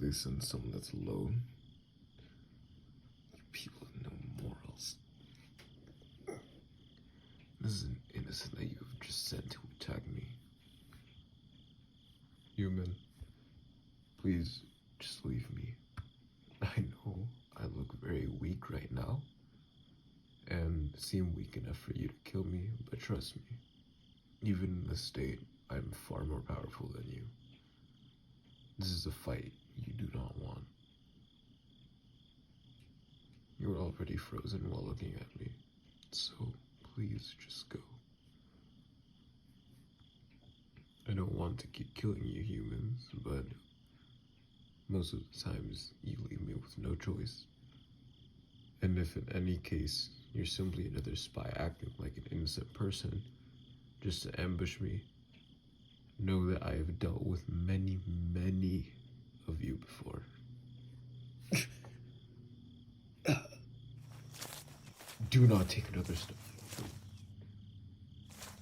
they send someone that's alone. You people have no morals. This is an innocent that you have just sent to attack me. Human, please just leave me. I know I look very weak right now and seem weak enough for you to kill me, but trust me, even in this state, I'm far more powerful than you. This is a fight you do not want. You're already frozen while looking at me, so please just go. I don't want to keep killing you humans, but most of the times you leave me with no choice. And if in any case you're simply another spy acting like an innocent person just to ambush me, know that I have dealt with many, many of you before. Do not take another step.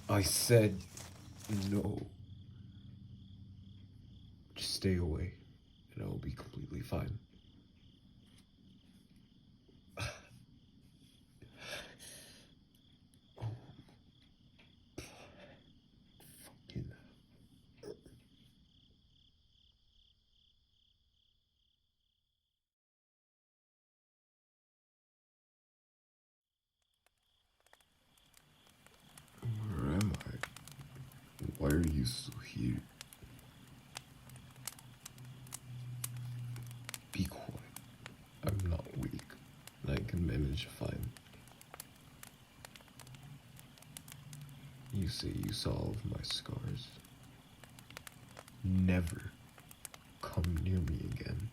I said no. Just stay away, and I will be completely fine. Where am I? Why are you still here? Be quiet. I'm not weak, and I can manage fine. You say you saw all of my scars. Never come near me again.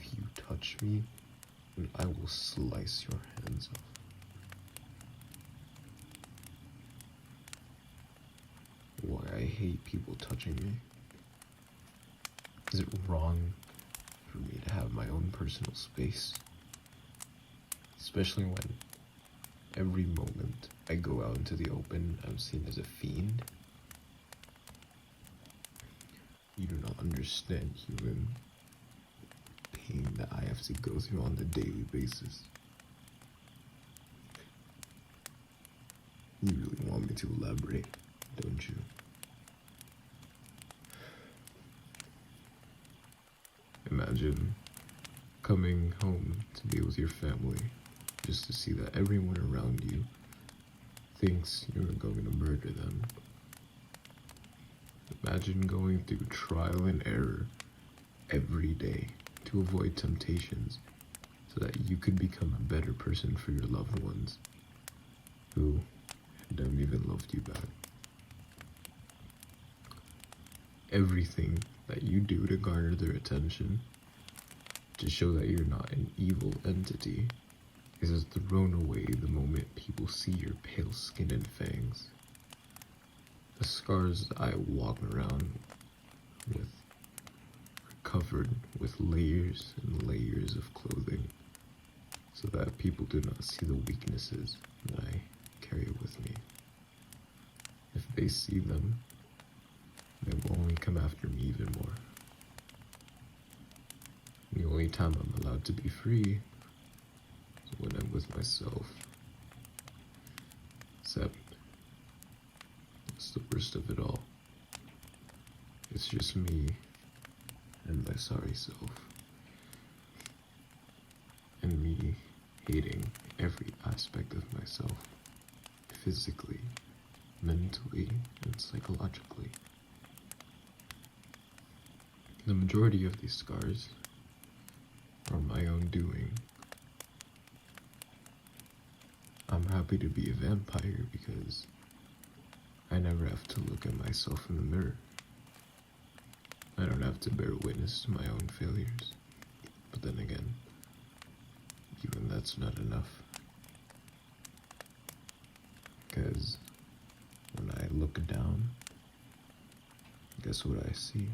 If you touch me, then I will slice your hands off. Why I hate people touching me. Is it wrong for me to have my own personal space? Especially when every moment I go out into the open, I'm seen as a fiend. You do not understand, human, pain that I have to go through on a daily basis. You really want me to elaborate, don't you? Imagine coming home to be with your family just to see that everyone around you thinks you're going to murder them. Imagine going through trial and error every day to avoid temptations so that you could become a better person for your loved ones who don't even love you back. Everything that you do to garner their attention, to show that you're not an evil entity, is thrown away the moment people see your pale skin and fangs. The scars I walk around with are covered with layers and layers of clothing so that people do not see the weaknesses that I carry with me. If they see them, they will only come after me even more. The only time I'm allowed to be free is when I'm with myself. Except, it's the worst of it all. It's just me and my sorry self. And me hating every aspect of myself. Physically, mentally, and psychologically. The majority of these scars are my own doing. I'm happy to be a vampire because I never have to look at myself in the mirror. I don't have to bear witness to my own failures. But then again, even that's not enough. Because when I look down, guess what I see?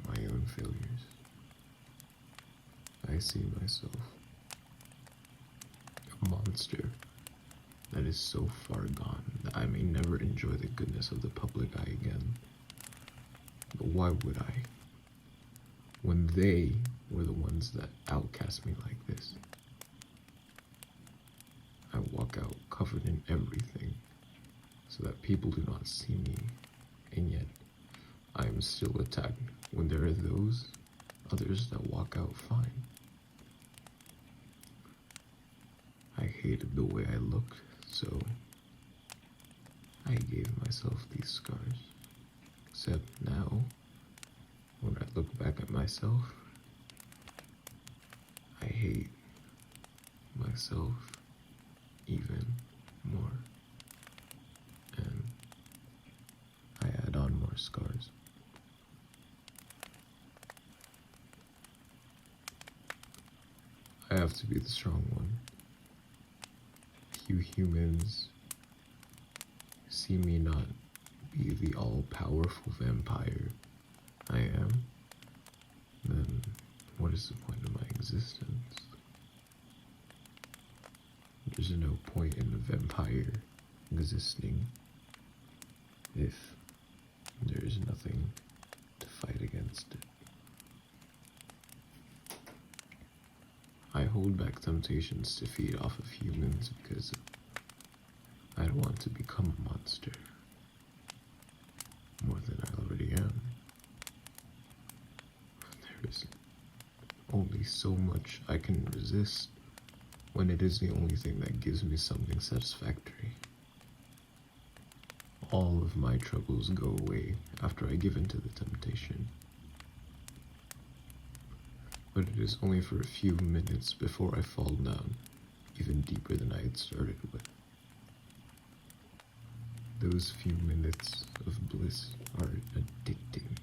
My own failures. I see myself, a monster that is so far gone that I may never enjoy the goodness of the public eye again. But why would I? When they were the ones that outcast me like this. I walk out covered in everything so that people do not see me, and yet I am still attacked when there are those others that walk out fine. I hated the way I looked, so I gave myself these scars. Except now, when I look back at myself, I hate myself even more. And I add on more scars. I have to be the strong one. Few humans see me not be the all-powerful vampire I am, then what is the point of my existence? There's no point in a vampire existing if there is nothing to fight against it. I hold back temptations to feed off of humans because I don't want to become a monster more than I already am. There is only so much I can resist when it is the only thing that gives me something satisfactory. All of my troubles go away after I give in to the temptation. But it is only for a few minutes before I fall down even deeper than I had started with. Those few minutes of bliss are addicting,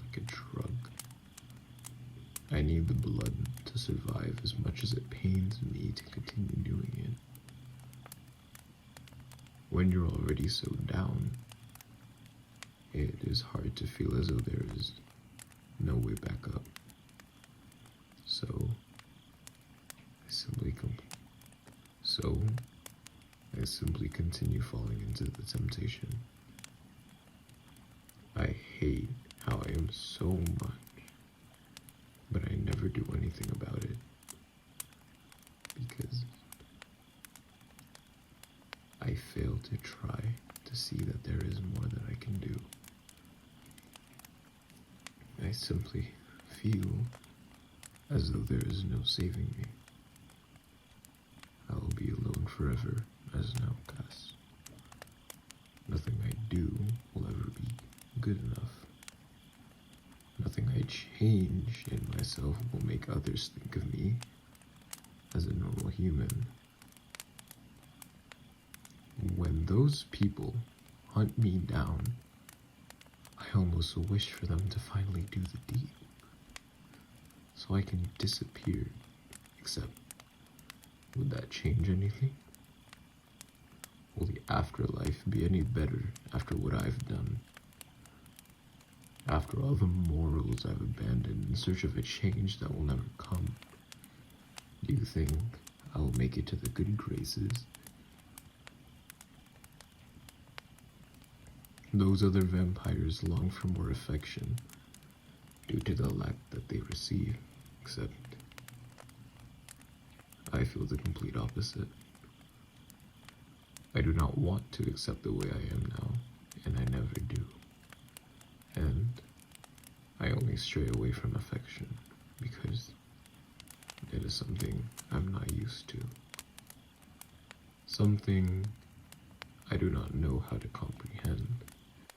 like a drug. I need the blood to survive as much as it pains me to continue doing it. When you're already so down, it is hard to feel as though there is no way back up. So I simply continue falling into the temptation. I hate how I am so much, but I never do anything about it because I fail to try to see that there is more that I can do. I simply feel as though there is no saving me. I will be alone forever as an outcast. Nothing I do will ever be good enough. Nothing I change in myself will make others think of me as a normal human. When those people hunt me down, I almost wish for them to finally do the deed, so I can disappear. Except, would that change anything? Will the afterlife be any better after what I've done? After all the morals I've abandoned in search of a change that will never come, do you think I will make it to the good graces? Those other vampires long for more affection due to the lack that they receive, except I feel the complete opposite. I do not want to accept the way I am now, and I never do. And I only stray away from affection because it is something I'm not used to. Something I do not know how to comprehend,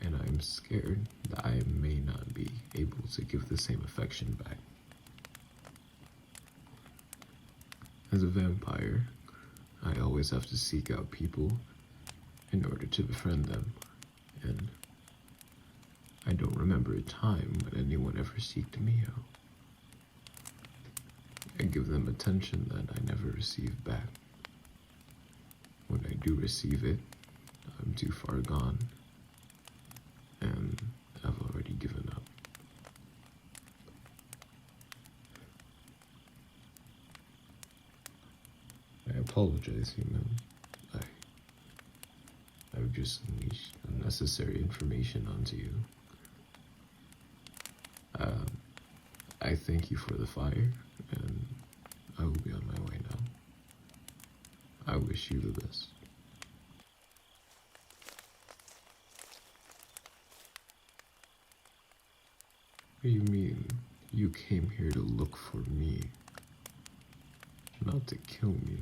and I am scared that I may not be able to give the same affection back. As a vampire, I always have to seek out people in order to befriend them, and I don't remember a time when anyone ever seeked me out. I give them attention that I never receive back. When I do receive it, I'm too far gone, and I've already given up. I apologize, human. I've just unleashed unnecessary information onto you. I thank you for the fire, and I will be on my way now. I wish you the best. What do you mean? You came here to look for me, not to kill me.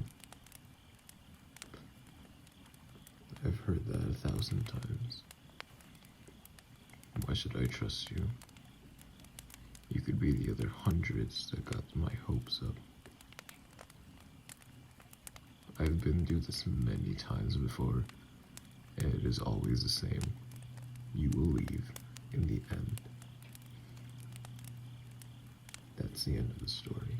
I've heard that 1,000 times. Why should I trust you? You could be the other hundreds that got my hopes up. I've been through this many times before, and it is always the same. You will leave in the end. That's the end of the story.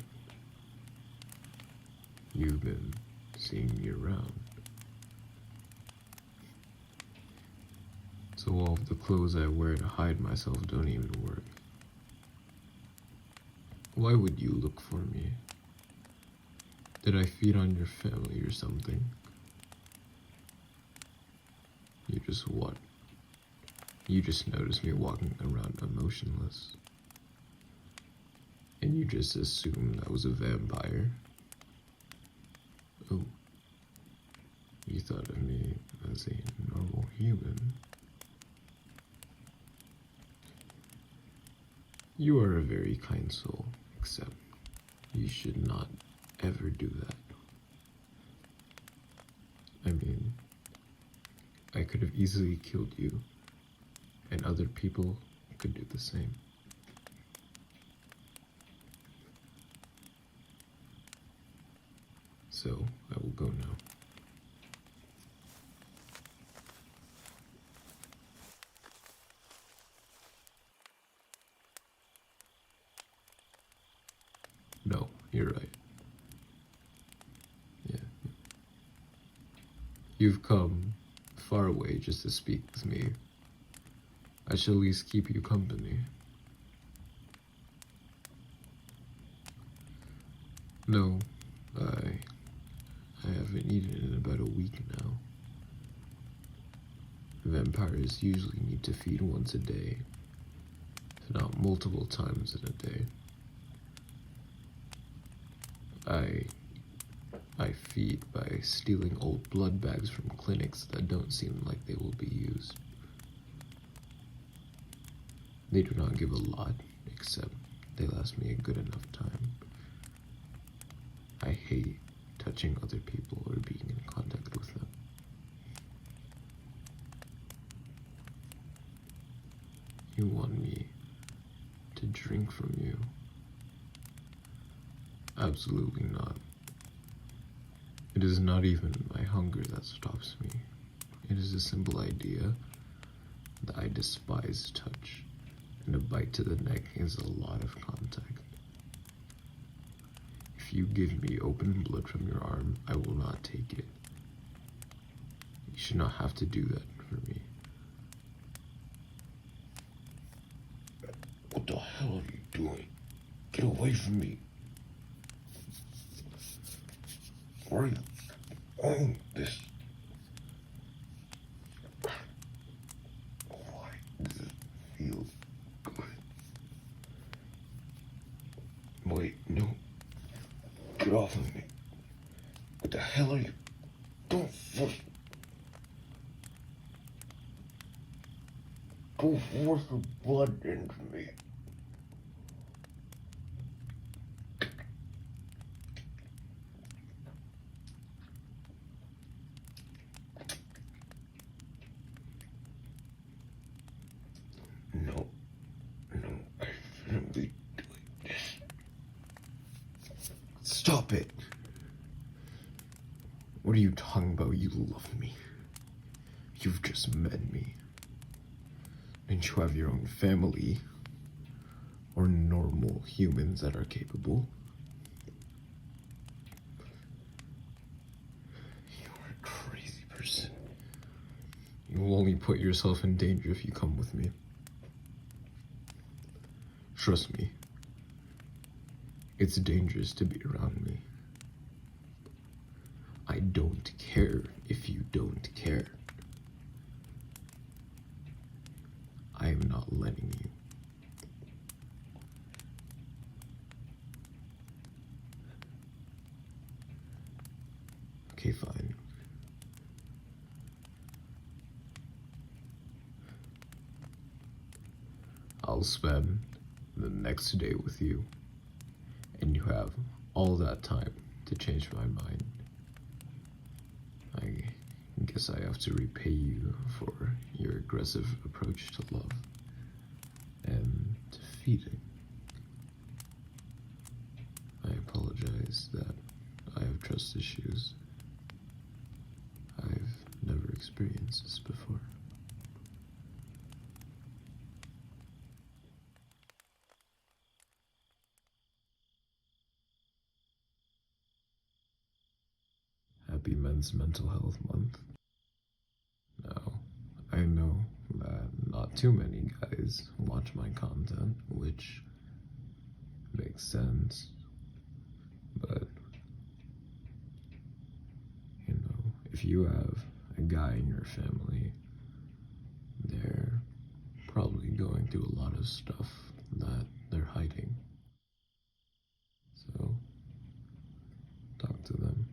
You've been seeing me around. So all of the clothes I wear to hide myself don't even work. Why would you look for me? Did I feed on your family or something? You just what? You just noticed me walking around emotionless. And you just assumed I was a vampire? Oh. You thought of me as a normal human. You are a very kind soul, except you should not ever do that. I mean, I could have easily killed you, and other people could do the same. So, I will go now. No, you're right. Yeah. You've come far away just to speak with me. I shall at least keep you company. No, I haven't eaten in about a week now. Vampires usually need to feed once a day, if not multiple times in a day. I feed by stealing old blood bags from clinics that don't seem like they will be used. They do not give a lot, except they last me a good enough time. I hate touching other people or being in contact with them. You want me to drink from you? Absolutely not. It is not even my hunger that stops me. It is a simple idea that I despise touch, and a bite to the neck is a lot of contact. If you give me open blood from your arm, I will not take it. You should not have to do that for me. What the hell are you doing? Get away from me. Why are you doing this? Why does it feel good? Wait, no. Get off of me. What the hell are you? Don't force. Don't force the blood into me. No, I shouldn't be doing this. Stop it. What are you talking about? You love me. You've just met me. Don't you have your own family? Or normal humans that are capable? You're a crazy person. You will only put yourself in danger if you come with me. Trust me. It's dangerous to be around me. I don't care if you don't care. I am not letting you. Okay, fine. I'll spend the next day with you, and you have all that time to change my mind. I guess I have to repay you for your aggressive approach to love and defeating. I apologize that I have trust issues. I've never experienced this before. Happy Men's Mental Health Month. Now, I know that not too many guys watch my content, which makes sense, but if you have a guy in your family, they're probably going through a lot of stuff that they're hiding. So, talk to them.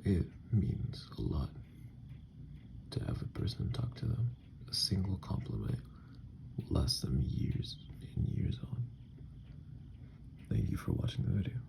It means a lot to have a person talk to them. A single compliment will last them years and years on. Thank you for watching the video.